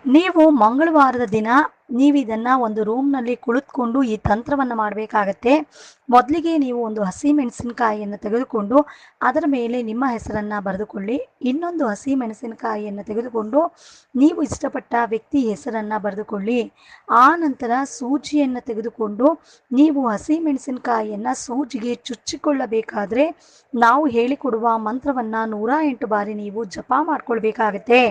ನೀವು ಮಂಗಳವಾರದ ದಿನ ನೀವು ಇದನ್ನು ಒಂದು ರೂಮ್ನಲ್ಲಿ ಕುಳಿತುಕೊಂಡು ಈ ತಂತ್ರವನ್ನು ಮಾಡಬೇಕಾಗತ್ತೆ. ಮೊದಲಿಗೆ ನೀವು ಒಂದು ಹಸಿಮೆಣಸಿನಕಾಯಿಯನ್ನು ತೆಗೆದುಕೊಂಡು ಅದರ ಮೇಲೆ ನಿಮ್ಮ ಹೆಸರನ್ನು ಬರೆದುಕೊಳ್ಳಿ. ಇನ್ನೊಂದು ಹಸಿಮೆಣಸಿನಕಾಯಿಯನ್ನು ತೆಗೆದುಕೊಂಡು ನೀವು ಇಷ್ಟಪಟ್ಟ ವ್ಯಕ್ತಿ ಹೆಸರನ್ನು ಬರೆದುಕೊಳ್ಳಿ. ಆ ನಂತರ ಸೂಜಿಯನ್ನು ತೆಗೆದುಕೊಂಡು ನೀವು ಹಸಿಮೆಣಸಿನಕಾಯಿಯನ್ನು ಸೂಜಿಗೆ ಚುಚ್ಚಿಕೊಳ್ಳಬೇಕಾದ್ರೆ ನಾವು ಹೇಳಿಕೊಡುವ ಮಂತ್ರವನ್ನು 108 ಬಾರಿ ನೀವು ಜಪ ಮಾಡ್ಕೊಳ್ಬೇಕಾಗತ್ತೆ.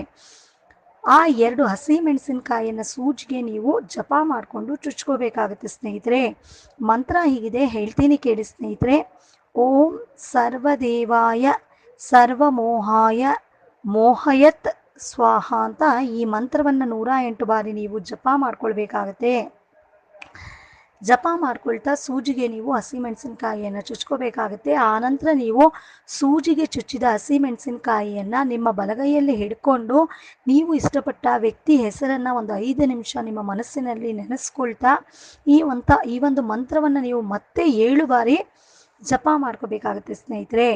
ಆ 2 ಹಸಿಮೆಣಸಿನಕಾಯಿಯನ್ನು ಸೂಜಿಗೆ ನೀವು ಜಪ ಮಾಡಿಕೊಂಡು ಚುಚ್ಕೋಬೇಕಾಗುತ್ತೆ ಸ್ನೇಹಿತರೆ. ಮಂತ್ರ ಹೀಗಿದೆ, ಹೇಳ್ತೀನಿ ಕೇಳಿ ಸ್ನೇಹಿತರೆ. ಓಂ ಸರ್ವದೇವಾಯ ಸರ್ವಮೋಹಾಯ ಮೋಹಯತ್ ಸ್ವಾಹ ಅಂತ ಈ ಮಂತ್ರವನ್ನು 108 ಬಾರಿ ನೀವು ಜಪ ಮಾಡ್ಕೊಳ್ಬೇಕಾಗತ್ತೆ. ಜಪ ಮಾಡ್ಕೊಳ್ತಾ ಸೂಜಿಗೆ ನೀವು ಹಸಿಮೆಣಸಿನಕಾಯಿಯನ್ನು ಚುಚ್ಕೋಬೇಕಾಗುತ್ತೆ. ಆನಂತರ ನೀವು ಸೂಜಿಗೆ ಚುಚ್ಚಿದ ಹಸಿಮೆಣಸಿನಕಾಯಿಯನ್ನು ನಿಮ್ಮ ಬಲಗೈಯಲ್ಲಿ ಹಿಡ್ಕೊಂಡು ನೀವು ಇಷ್ಟಪಟ್ಟ ವ್ಯಕ್ತಿ ಹೆಸರನ್ನು ಒಂದು 5 ನಿಮಿಷ ನಿಮ್ಮ ಮನಸ್ಸಿನಲ್ಲಿ ನೆನೆಸ್ಕೊಳ್ತಾ ಈ ಒಂದು ಮಂತ್ರವನ್ನು ನೀವು ಮತ್ತೆ 7 ಬಾರಿ ಜಪ ಮಾಡ್ಕೋಬೇಕಾಗುತ್ತೆ ಸ್ನೇಹಿತರೆ.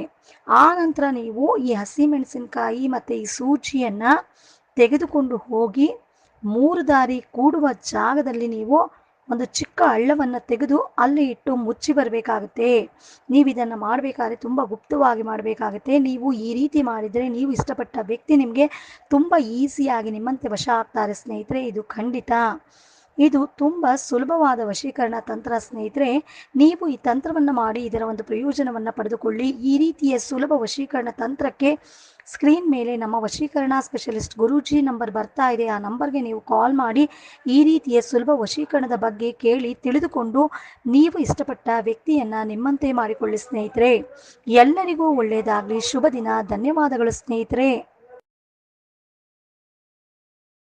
ಆ ನಂತರ ನೀವು ಈ ಹಸಿಮೆಣಸಿನಕಾಯಿ ಮತ್ತು ಈ ಸೂಜಿಯನ್ನು ತೆಗೆದುಕೊಂಡು ಹೋಗಿ 3 ದಾರಿ ಕೂಡುವ ಜಾಗದಲ್ಲಿ ನೀವು ಒಂದು ಚಿಕ್ಕ ಹಳ್ಳವನ್ನು ತೆಗೆದು ಅಲ್ಲಿ ಇಟ್ಟು ಮುಚ್ಚಿ ಬರಬೇಕಾಗುತ್ತೆ. ನೀವು ಇದನ್ನು ಮಾಡಬೇಕಾದ್ರೆ ತುಂಬ ಗುಪ್ತವಾಗಿ ಮಾಡಬೇಕಾಗುತ್ತೆ. ನೀವು ಈ ರೀತಿ ಮಾಡಿದರೆ ನೀವು ಇಷ್ಟಪಟ್ಟ ವ್ಯಕ್ತಿ ನಿಮಗೆ ತುಂಬ ಈಸಿಯಾಗಿ ನಿಮ್ಮಂತೆ ವಶ ಆಗ್ತಾರೆ ಸ್ನೇಹಿತರೆ. ಇದು ಖಂಡಿತ. ಇದು ತುಂಬ ಸುಲಭವಾದ ವಶೀಕರಣ ತಂತ್ರ ಸ್ನೇಹಿತರೆ. ನೀವು ಈ ತಂತ್ರವನ್ನು ಮಾಡಿ ಇದರ ಒಂದು ಪ್ರಯೋಜನವನ್ನು ಪಡೆದುಕೊಳ್ಳಿ. ಈ ರೀತಿಯ ಸುಲಭ ವಶೀಕರಣ ತಂತ್ರಕ್ಕೆ ಸ್ಕ್ರೀನ್ ಮೇಲೆ ನಮ್ಮ ವಶೀಕರಣ ಸ್ಪೆಷಲಿಸ್ಟ್ ಗುರೂಜಿ ನಂಬರ್ ಬರ್ತಾ ಇದೆ. ಆ ನಂಬರ್ಗೆ ನೀವು ಕಾಲ್ ಮಾಡಿ ಈ ರೀತಿಯ ಸುಲಭ ವಶೀಕರಣದ ಬಗ್ಗೆ ಕೇಳಿ ತಿಳಿದುಕೊಂಡು ನೀವು ಇಷ್ಟಪಟ್ಟ ವ್ಯಕ್ತಿಯನ್ನು ನಿಮ್ಮಂತೆ ಮಾಡಿಕೊಳ್ಳಿ ಸ್ನೇಹಿತರೆ. ಎಲ್ಲರಿಗೂ ಒಳ್ಳೆಯದಾಗಲಿ. ಶುಭ ದಿನ. ಧನ್ಯವಾದಗಳು ಸ್ನೇಹಿತರೆ.